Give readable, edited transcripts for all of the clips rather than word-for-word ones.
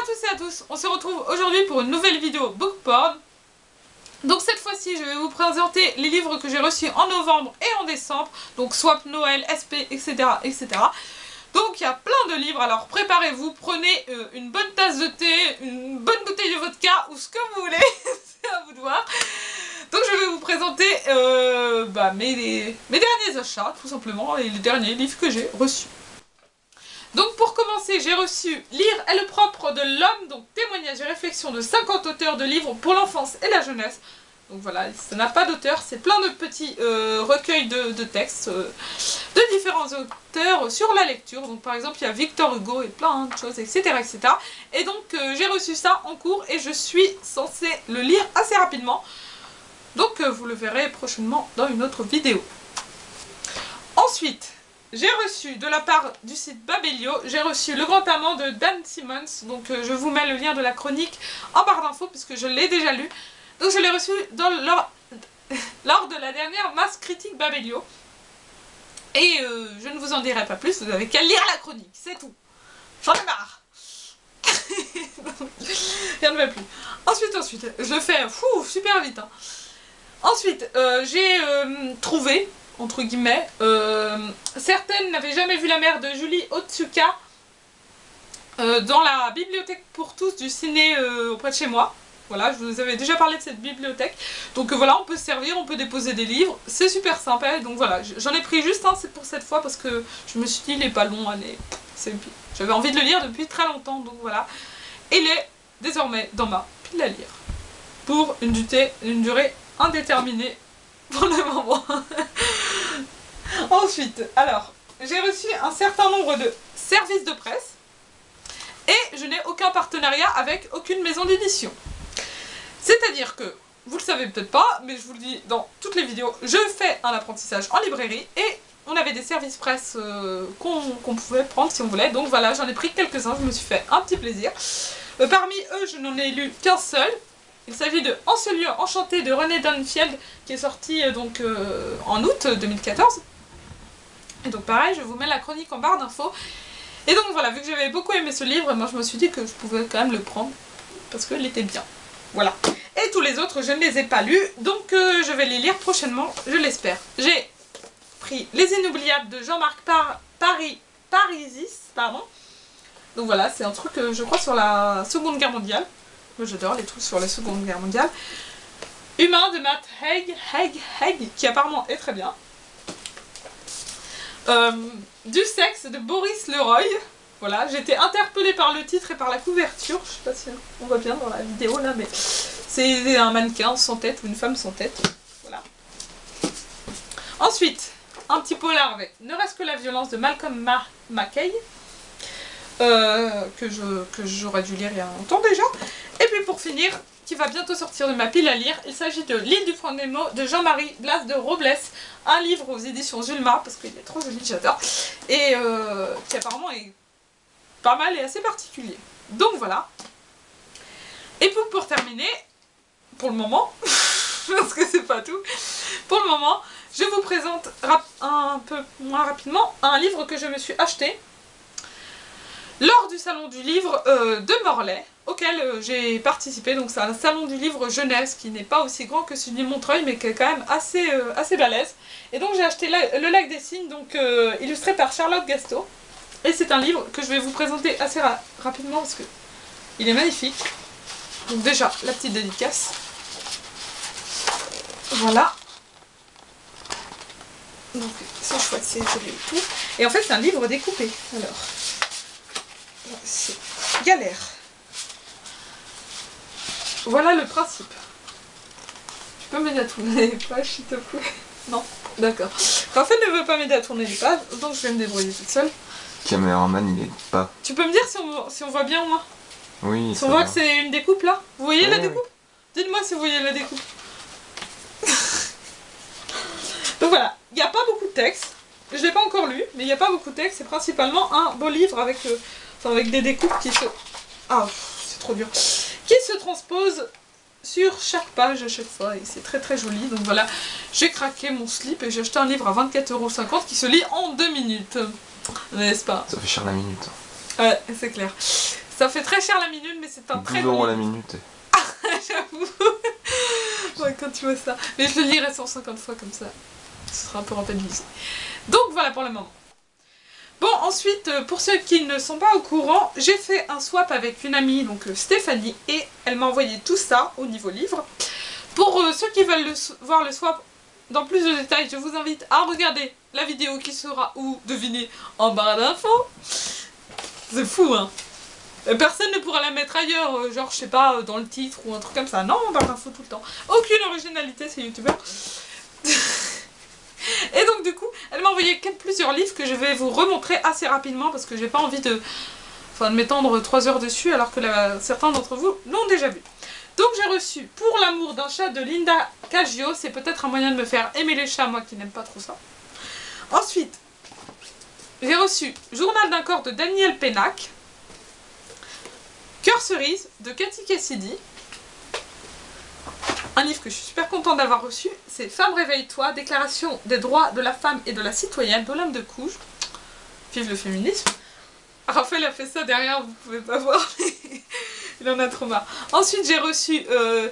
tous et à tous, on se retrouve aujourd'hui pour une nouvelle vidéo Bookporn. Donc cette fois-ci, je vais vous présenter les livres que j'ai reçus en novembre et en décembre. Donc Swap, Noël, SP, etc. etc. Donc il y a plein de livres, alors préparez-vous, prenez une bonne tasse de thé, une bonne bouteille de vodka ou ce que vous voulez, c'est à vous de voir. Donc je vais vous présenter mes derniers achats, tout simplement, et les derniers livres que j'ai reçus. Donc pour commencer, j'ai reçu Lire est le propre de l'homme, donc témoignages et réflexions de 50 auteurs de livres pour l'enfance et la jeunesse. Donc voilà, ça n'a pas d'auteur, c'est plein de petits recueils de textes de différents auteurs sur la lecture. Donc par exemple, il y a Victor Hugo et plein de choses, etc. etc. Et donc j'ai reçu ça en cours et je suis censée le lire assez rapidement. Donc vous le verrez prochainement dans une autre vidéo. Ensuite, j'ai reçu de la part du site Babelio, j'ai reçu Le Grand Amant de Dan Simmons. Donc je vous mets le lien de la chronique en barre d'infos puisque je l'ai déjà lu. Donc je l'ai reçu lors de la dernière masse critique Babelio. Et je ne vous en dirai pas plus, vous avez qu'à lire la chronique, c'est tout. J'en ai marre. Rien ne va plus. Ensuite, je le fais super vite. Hein. Ensuite, j'ai trouvé, entre guillemets, certaines n'avaient jamais vu la mère de Julie Otsuka dans la bibliothèque pour tous du ciné auprès de chez moi. Voilà, je vous avais déjà parlé de cette bibliothèque. Donc voilà, on peut se servir, on peut déposer des livres. C'est super sympa. Donc voilà, j'en ai pris juste un pour cette fois parce que je me suis dit, il est pas long. Allez, j'avais envie de le lire depuis très longtemps. Donc voilà. Et il est désormais dans ma pile à lire. Pour une durée indéterminée pour le moment. Ensuite, alors, j'ai reçu un certain nombre de services de presse. Et je n'ai aucun partenariat avec aucune maison d'édition. C'est-à-dire que, vous le savez peut-être pas, mais je vous le dis dans toutes les vidéos, je fais un apprentissage en librairie et on avait des services presse qu'on pouvait prendre si on voulait. Donc voilà, j'en ai pris quelques-uns, je me suis fait un petit plaisir. Parmi eux, je n'en ai lu qu'un seul. Il s'agit de En ce lieu enchanté de René Dunfield qui est sorti en août 2014. Et donc pareil, je vous mets la chronique en barre d'infos. Et donc voilà, vu que j'avais beaucoup aimé ce livre, moi je me suis dit que je pouvais quand même le prendre parce qu'il était bien. Voilà. Et tous les autres, je ne les ai pas lus, donc je vais les lire prochainement, je l'espère. J'ai pris Les Inoubliables de Jean-Marc Parisis, pardon. Donc voilà, c'est un truc, je crois, sur la Seconde Guerre mondiale. Moi j'adore les trucs sur la Seconde Guerre mondiale. Humain de Matt Haig, qui apparemment est très bien. Du sexe de Boris Leroy. Voilà, j'ai été interpellée par le titre et par la couverture. Je sais pas si on voit bien dans la vidéo là, mais c'est un mannequin sans tête ou une femme sans tête. Voilà. Ensuite, un petit polar avec Ne reste que la violence de Malcolm McKay. Que j'aurais dû lire il y a longtemps déjà. Et puis pour finir, qui va bientôt sortir de ma pile à lire, il s'agit de L'île du Fond Nemo de Jean-Marie Blas de Robles, un livre aux éditions Zulma, parce qu'il est trop joli, j'adore, et qui apparemment est pas mal et assez particulier. Donc voilà. Et pour terminer, pour le moment, parce que c'est pas tout, pour le moment, je vous présente un peu moins rapidement un livre que je me suis acheté lors du salon du livre de Morlaix, auquel j'ai participé. Donc c'est un salon du livre jeunesse qui n'est pas aussi grand que celui de Montreuil, mais qui est quand même assez balèze. Et donc j'ai acheté Le Lac des Cygnes, donc illustré par Charlotte Gasto. Et c'est un livre que je vais vous présenter assez rapidement parce que il est magnifique. Donc déjà, la petite dédicace. Voilà. Donc c'est chouette, c'est joli et tout. Et en fait c'est un livre découpé. Alors, c'est galère. Voilà le principe. Tu peux m'aider à tourner les pages s'il te plaît? Non, d'accord. Raphaël ne veut pas m'aider à tourner les pages, donc je vais me débrouiller toute seule. Caméraman, il est pas. Tu peux me dire si on voit bien au moins? Oui, si on voit que c'est une découpe là? Vous voyez la découpe? Oui. Dites-moi si vous voyez la découpe. Donc voilà, il n'y a pas beaucoup de texte. Je ne l'ai pas encore lu, mais il n'y a pas beaucoup de texte. C'est principalement un beau livre avec des découpes qui se... Ah, c'est trop dur. Qui se transposent sur chaque page à chaque fois. Et c'est très très joli. Donc voilà, j'ai craqué mon slip et j'ai acheté un livre à 24,50 € qui se lit en 2 minutes. N'est-ce pas? Ça fait cher la minute. Ouais, c'est clair. Ça fait très cher la minute, mais c'est un très 12 bon € la livre. minute. J'avoue. Ouais, quand tu vois ça. Mais je le lirai 150 fois comme ça. Ce sera un peu rentabilisé. Donc voilà pour le moment. Bon, ensuite, pour ceux qui ne sont pas au courant, j'ai fait un swap avec une amie, donc Stéphanie, et elle m'a envoyé tout ça au niveau livre. Pour ceux qui veulent voir le swap dans plus de détails, je vous invite à regarder la vidéo qui sera, ou devinez, en barre d'infos. C'est fou, hein. Personne ne pourra la mettre ailleurs, genre, je sais pas, dans le titre ou un truc comme ça. Non, en barre d'infos tout le temps. Aucune originalité, ces youtubeurs. Et donc du coup, elle m'a envoyé plusieurs livres que je vais vous remontrer assez rapidement parce que j'ai pas envie de m'étendre 3 heures dessus alors que certains d'entre vous l'ont déjà vu. Donc j'ai reçu Pour l'amour d'un chat de Linda Caggiot, c'est peut-être un moyen de me faire aimer les chats, moi qui n'aime pas trop ça. Ensuite, j'ai reçu Journal d'un corps de Daniel Pénac, Cœur cerise de Cathy Cassidy. Un livre que je suis super contente d'avoir reçu, c'est Femme réveille-toi, déclaration des droits de la femme et de la citoyenne d'Olympe de Gouges. Vive le féminisme. Raphaël a fait ça derrière, vous pouvez pas voir, mais il en a trop marre. Ensuite j'ai reçu Un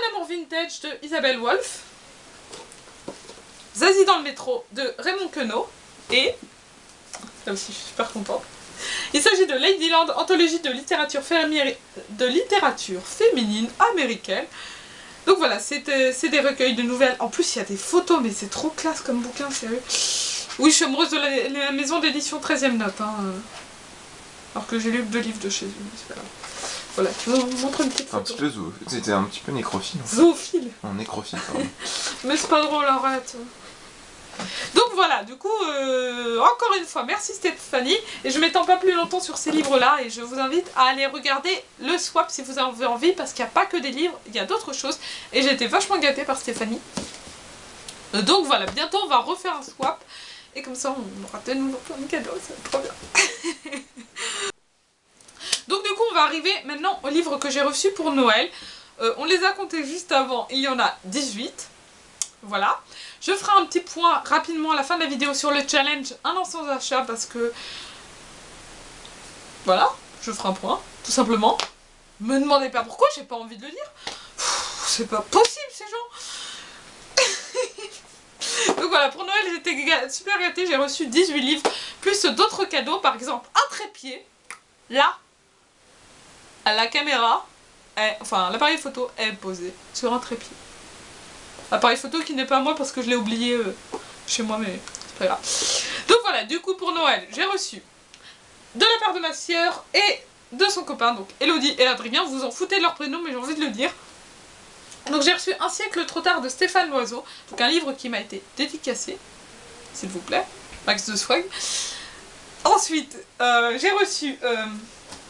amour vintage de Isabelle Wolf, Zazie dans le métro de Raymond Queneau, et, là aussi je suis super contente, il s'agit de Ladyland, anthologie de littérature féminine américaine. Donc voilà, c'est des recueils de nouvelles. En plus, il y a des photos, mais c'est trop classe comme bouquin, sérieux. Oui, je suis amoureuse de la maison d'édition 13e note. Hein. Alors que j'ai lu 2 livres de chez eux, mais c'est pas grave. Voilà, je vous montre une petite photo. C'était un petit peu nécrophile. Zoophile. Non, nécrophile, pardon. Mais c'est pas drôle, arrête. Donc voilà, du coup, encore une fois, merci Stéphanie. Et je m'étends pas plus longtemps sur ces livres-là. Et je vous invite à aller regarder le swap si vous en avez envie. Parce qu'il n'y a pas que des livres, il y a d'autres choses. Et j'ai été vachement gâtée par Stéphanie. Donc voilà, bientôt on va refaire un swap. Et comme ça, on aura de nouveau plein de cadeaux, ça va être trop bien. Donc du coup, on va arriver maintenant aux livres que j'ai reçus pour Noël. On les a comptés juste avant, il y en a 18. Voilà. Je ferai un petit point rapidement à la fin de la vidéo sur le challenge un an sans achat parce que... Voilà, je ferai un point, tout simplement. Me demandez pas pourquoi, j'ai pas envie de le lire. C'est pas possible ces gens. Donc voilà, pour Noël j'étais super gâtée, j'ai reçu 18 livres, plus d'autres cadeaux, par exemple un trépied. Là, à la caméra, enfin l'appareil photo est posé sur un trépied. Appareil photo qui n'est pas à moi parce que je l'ai oublié chez moi, mais c'est pas grave. Donc voilà, du coup pour Noël, j'ai reçu de la part de ma sœur et de son copain, donc Elodie et Adrien, vous en foutez de leur prénom mais j'ai envie de le dire. Donc j'ai reçu Un siècle trop tard de Stéphane Loiseau, donc un livre qui m'a été dédicacé, s'il vous plaît, max de swag. Ensuite, j'ai reçu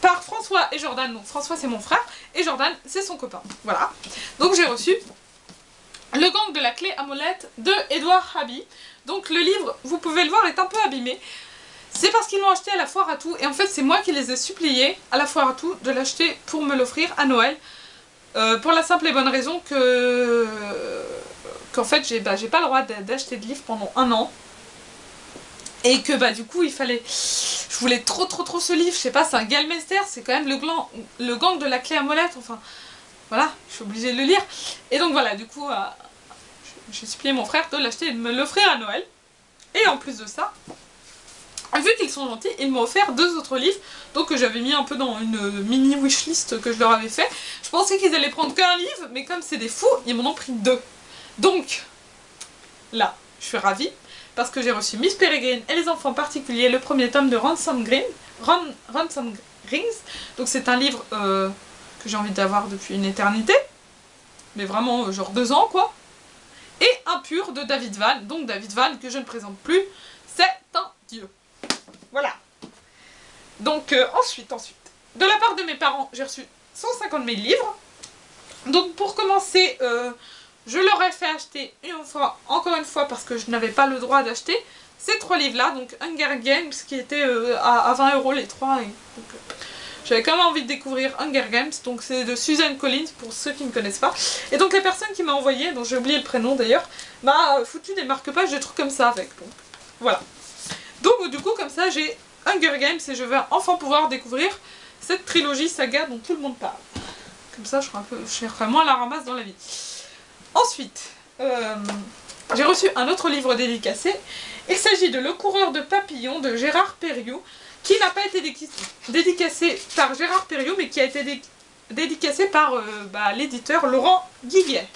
par François et Jordan, donc François c'est mon frère, et Jordan c'est son copain, voilà. Donc j'ai reçu Le gang de la clé à molette de Edouard Haby. Donc le livre, vous pouvez le voir, est un peu abîmé. C'est parce qu'ils l'ont acheté à la foire à tout, et en fait c'est moi qui les ai suppliés à la foire à tout de l'acheter pour me l'offrir à Noël. Pour la simple et bonne raison qu'en fait j'ai pas le droit d'acheter de livres pendant 1 an. Et que bah du coup il fallait... Je voulais trop ce livre, je sais pas, c'est un Galmester, c'est quand même le gang de la clé à molette, enfin... Voilà, je suis obligée de le lire. Et donc voilà, du coup, j'ai supplié mon frère de l'acheter et de me l'offrir à Noël. Et en plus de ça, vu qu'ils sont gentils, ils m'ont offert 2 autres livres. Donc j'avais mis un peu dans une mini wishlist que je leur avais fait. Je pensais qu'ils allaient prendre qu'un livre, mais comme c'est des fous, ils m'en ont pris 2. Donc, là, je suis ravie. Parce que j'ai reçu Miss Peregrine et les enfants particuliers, le premier tome de Ransom Rings. Donc c'est un livre... que j'ai envie d'avoir depuis une éternité, mais vraiment genre 2 ans quoi, et Impur de David Vann, donc David Vann que je ne présente plus, c'est un dieu. Voilà. Donc ensuite, de la part de mes parents, j'ai reçu 150 000 livres, donc pour commencer, je leur ai fait acheter encore une fois, parce que je n'avais pas le droit d'acheter, ces 3 livres là, donc Hunger Games qui était à 20 € les 3, et donc... J'avais quand même envie de découvrir Hunger Games, donc c'est de Suzanne Collins pour ceux qui ne connaissent pas. Et donc la personne qui m'a envoyé, dont j'ai oublié le prénom d'ailleurs, m'a foutu des marque-pages, des trucs comme ça avec. Donc voilà. Donc du coup comme ça j'ai Hunger Games et je vais enfin pouvoir découvrir cette trilogie saga dont tout le monde parle. Comme ça, je serai moins à la ramasse dans la vie. Ensuite, j'ai reçu un autre livre dédicacé. Il s'agit de Le coureur de papillons de Gérard Perriot, qui n'a pas été dédicacé par Gérard Perriot, mais qui a été dédicacé par l'éditeur Laurent Guiguet.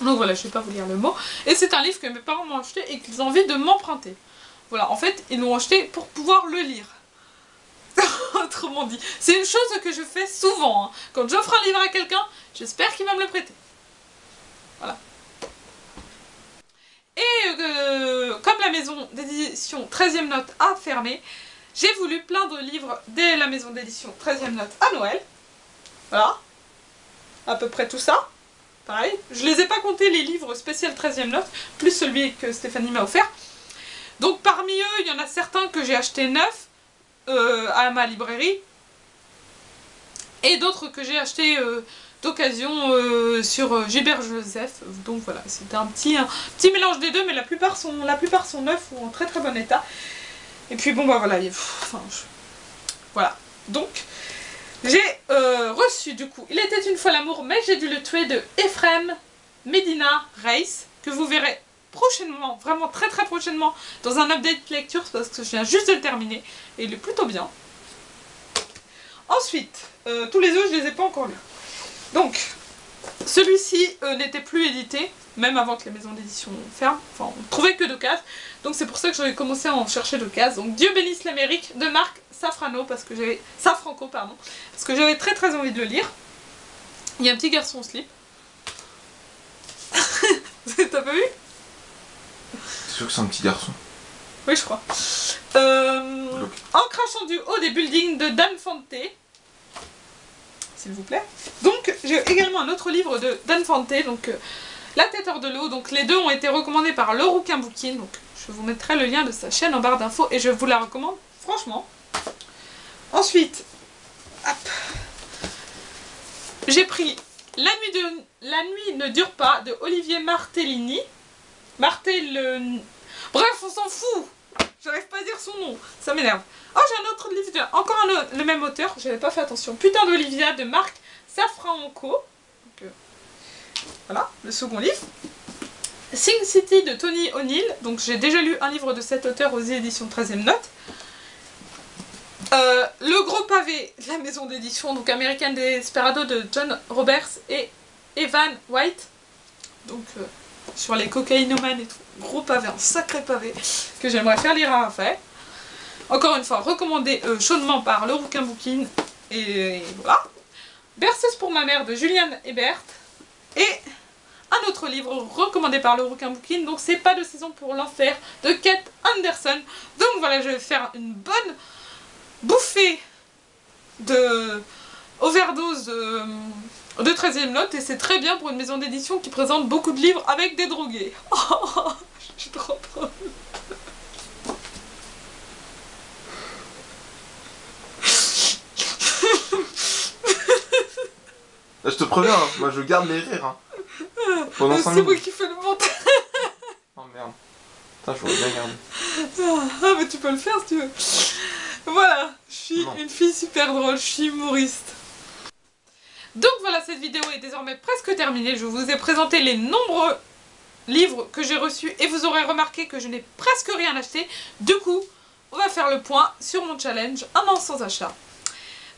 Donc voilà, je ne vais pas vous lire le mot. Et c'est un livre que mes parents m'ont acheté et qu'ils ont envie de m'emprunter. Voilà, en fait, ils l'ont acheté pour pouvoir le lire. Autrement dit, c'est une chose que je fais souvent. Hein. Quand j'offre un livre à quelqu'un, j'espère qu'il va me le prêter. Voilà. Et comme la maison d'édition 13e Note a fermé, j'ai voulu plein de livres de la maison d'édition 13e Note à Noël. Voilà. À peu près tout ça. Pareil. Je les ai pas comptés les livres spécial 13e Note, plus celui que Stéphanie m'a offert. Donc parmi eux, il y en a certains que j'ai achetés neufs à ma librairie. Et d'autres que j'ai achetés d'occasion sur Gilbert Joseph. Donc voilà, c'était un petit mélange des deux, mais la plupart sont neufs ou en très très bon état. Et puis bon bah voilà, voilà. Donc j'ai reçu du coup Il était une fois l'amour mais j'ai dû le tuer de Ephraim Medina Reis, que vous verrez prochainement, vraiment très très prochainement dans un update lecture parce que je viens juste de le terminer et il est plutôt bien. Ensuite, tous les autres je les ai pas encore lus. Donc, celui-ci n'était plus édité, même avant que les maisons d'édition ferment. Enfin, on ne trouvait que de cases. Donc c'est pour ça que j'avais commencé à en chercher de cases. Donc Dieu bénisse l'Amérique de Marc Safranco, parce que j'avais très très envie de le lire. Il y a un petit garçon au slip. T'as pas vu? C'est sûr que c'est un petit garçon. Oui, je crois. En crachant du haut des buildings de Dan Fante. S'il vous plaît. Donc, j'ai également un autre livre de Dan Fante, donc La tête hors de l'eau. Donc, les deux ont été recommandés par Le Rouquin Booking. Donc, je vous mettrai le lien de sa chaîne en barre d'infos et je vous la recommande, franchement. Ensuite, j'ai pris La nuit ne dure pas de Olivier Martellini. Bref, on s'en fout. J'arrive pas à dire son nom, ça m'énerve. Oh, j'ai un autre livre, encore le même auteur, j'avais pas fait attention. Putain d'Olivia de Marc Safranco. Voilà, le second livre. Sing City de Tony O'Neill. Donc j'ai déjà lu un livre de cet auteur aux éditions 13e Note. Le gros pavé de la maison d'édition, donc American Desperado de John Roberts et Evan White. Donc sur les cocaïnomanes et tout. Gros pavé, un sacré pavé que j'aimerais faire lire à Raphaël. Encore une fois, recommandé chaudement par Le Rouquin Booking. Et voilà. Berceuse pour ma mère de Juliane Hebert. Et un autre livre recommandé par Le Rouquin Booking. Donc c'est Pas de saison pour l'enfer de Kate Anderson. Donc voilà, je vais faire une bonne bouffée de overdose de 13e Note. Et c'est très bien pour une maison d'édition qui présente beaucoup de livres avec des drogués. Oh, je suis trop drôle. Je te préviens, hein, moi je garde les rires. Hein. Pendant 5 c'est minutes. moi qui fais le montage. Oh merde. Putain, je voudrais bien garder. Ah, mais tu peux le faire si tu veux. Voilà, je suis une fille super drôle, je suis humoriste. Donc voilà, cette vidéo est désormais presque terminée. Je vous ai présenté les nombreux livres que j'ai reçus et vous aurez remarqué que je n'ai presque rien acheté. Du coup, on va faire le point sur mon challenge un an sans achat.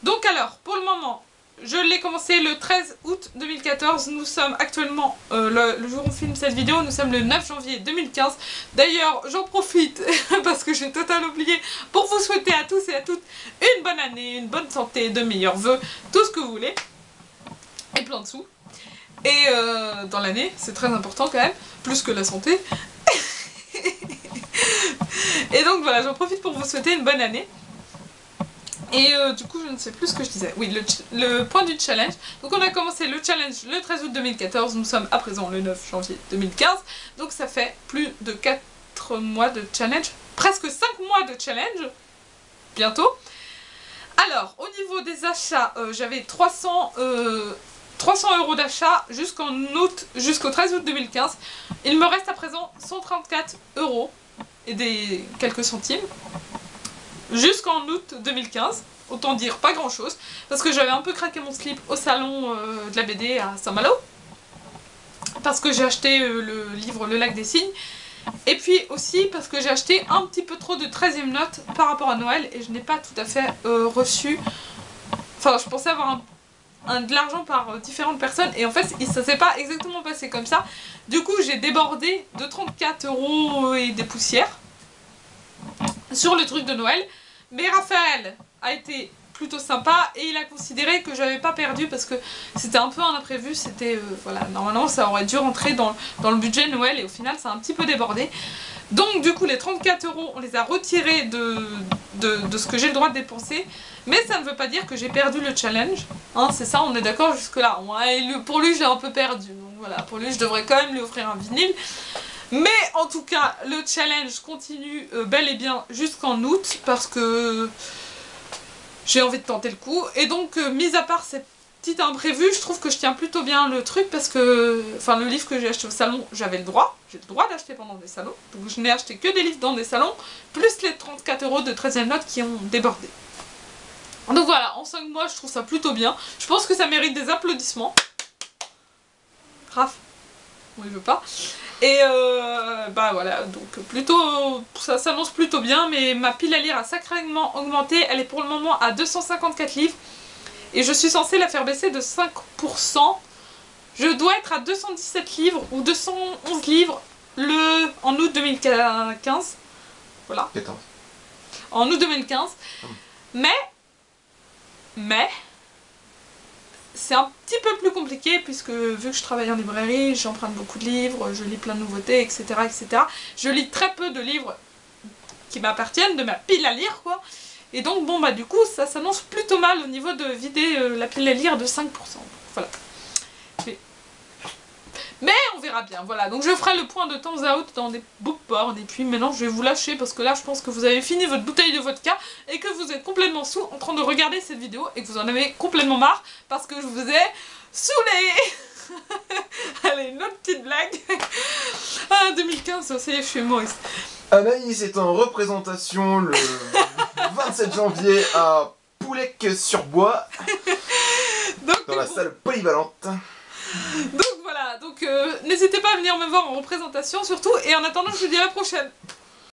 Donc alors, pour le moment, je l'ai commencé le 13 août 2014. Nous sommes actuellement, le jour où on filme cette vidéo, nous sommes le 9 janvier 2015. D'ailleurs, j'en profite, parce que j'ai totalement oublié, pour vous souhaiter à tous et à toutes une bonne année, une bonne santé, de meilleurs vœux, tout ce que vous voulez. Et plein de sous. Et dans l'année, c'est très important quand même, plus que la santé. Et donc voilà, j'en profite pour vous souhaiter une bonne année. Et du coup, je ne sais plus ce que je disais. Oui, le point du challenge. Donc on a commencé le challenge le 13 août 2014. Nous sommes à présent le 9 janvier 2015. Donc ça fait plus de 4 mois de challenge. Presque 5 mois de challenge. Bientôt. Alors, au niveau des achats, j'avais 300 € d'achat jusqu'au 13 août 2015. Il me reste à présent 134 € et quelques centimes. jusqu'en août 2015. Autant dire pas grand chose, parce que j'avais un peu craqué mon slip au salon de la BD à Saint-Malo, parce que j'ai acheté le livre Le Lac des Cygnes, et puis aussi parce que j'ai acheté un petit peu trop de 13e note par rapport à Noël, et je n'ai pas tout à fait reçu, enfin je pensais avoir de l'argent par différentes personnes, et en fait ça s'est pas exactement passé comme ça. Du coup j'ai débordé de 34 € et des poussières sur le truc de Noël, mais Raphaël a été plutôt sympa et il a considéré que j'avais pas perdu parce que c'était un peu un imprévu, c'était voilà, normalement ça aurait dû rentrer dans le budget Noël et au final ça a un petit peu débordé. Donc du coup les 34 € on les a retirés de ce que j'ai le droit de dépenser, mais ça ne veut pas dire que j'ai perdu le challenge, hein, c'est ça, on est d'accord jusque là. Pour lui j'ai un peu perdu, donc voilà, pour lui je devrais quand même lui offrir un vinyle. Mais en tout cas, le challenge continue bel et bien jusqu'en août parce que j'ai envie de tenter le coup. Et donc, mis à part cette petite imprévue, je trouve que je tiens plutôt bien le truc parce que, enfin, le livre que j'ai acheté au salon, j'avais le droit. J'ai le droit d'acheter pendant des salons. Donc, je n'ai acheté que des livres dans des salons, plus les 34 € de 13e note qui ont débordé. Donc voilà, en 5 mois, je trouve ça plutôt bien. Je pense que ça mérite des applaudissements. Raph, bon, il veut pas. Et bah voilà, donc plutôt, ça s'annonce plutôt bien, mais ma pile à lire a sacrément augmenté, elle est pour le moment à 254 livres, et je suis censée la faire baisser de 5%. Je dois être à 217 livres, ou 211 livres, en août 2015, voilà, 14. en août 2015, mais, c'est un petit peu plus compliqué puisque vu que je travaille en librairie, j'emprunte beaucoup de livres, je lis plein de nouveautés, etc., etc. Je lis très peu de livres qui m'appartiennent, de ma pile à lire, quoi. Et donc, bon, bah du coup, ça s'annonce plutôt mal au niveau de vider la pile à lire de 5%. Voilà. Mais on verra bien, voilà. Donc je ferai le point de temps à autre dans des bookboards. Et puis maintenant, je vais vous lâcher parce que là, je pense que vous avez fini votre bouteille de vodka et que vous êtes complètement saoul en train de regarder cette vidéo et que vous en avez complètement marre parce que je vous ai saoulé. Allez, une autre petite blague. Ah, 2015, ça y est, je suis humoriste. Anaïs est en représentation le 27 janvier à Poulec-sur-Bois, dans la salle polyvalente. Donc voilà, donc n'hésitez pas à venir me voir en représentation surtout, et en attendant je vous dis à la prochaine.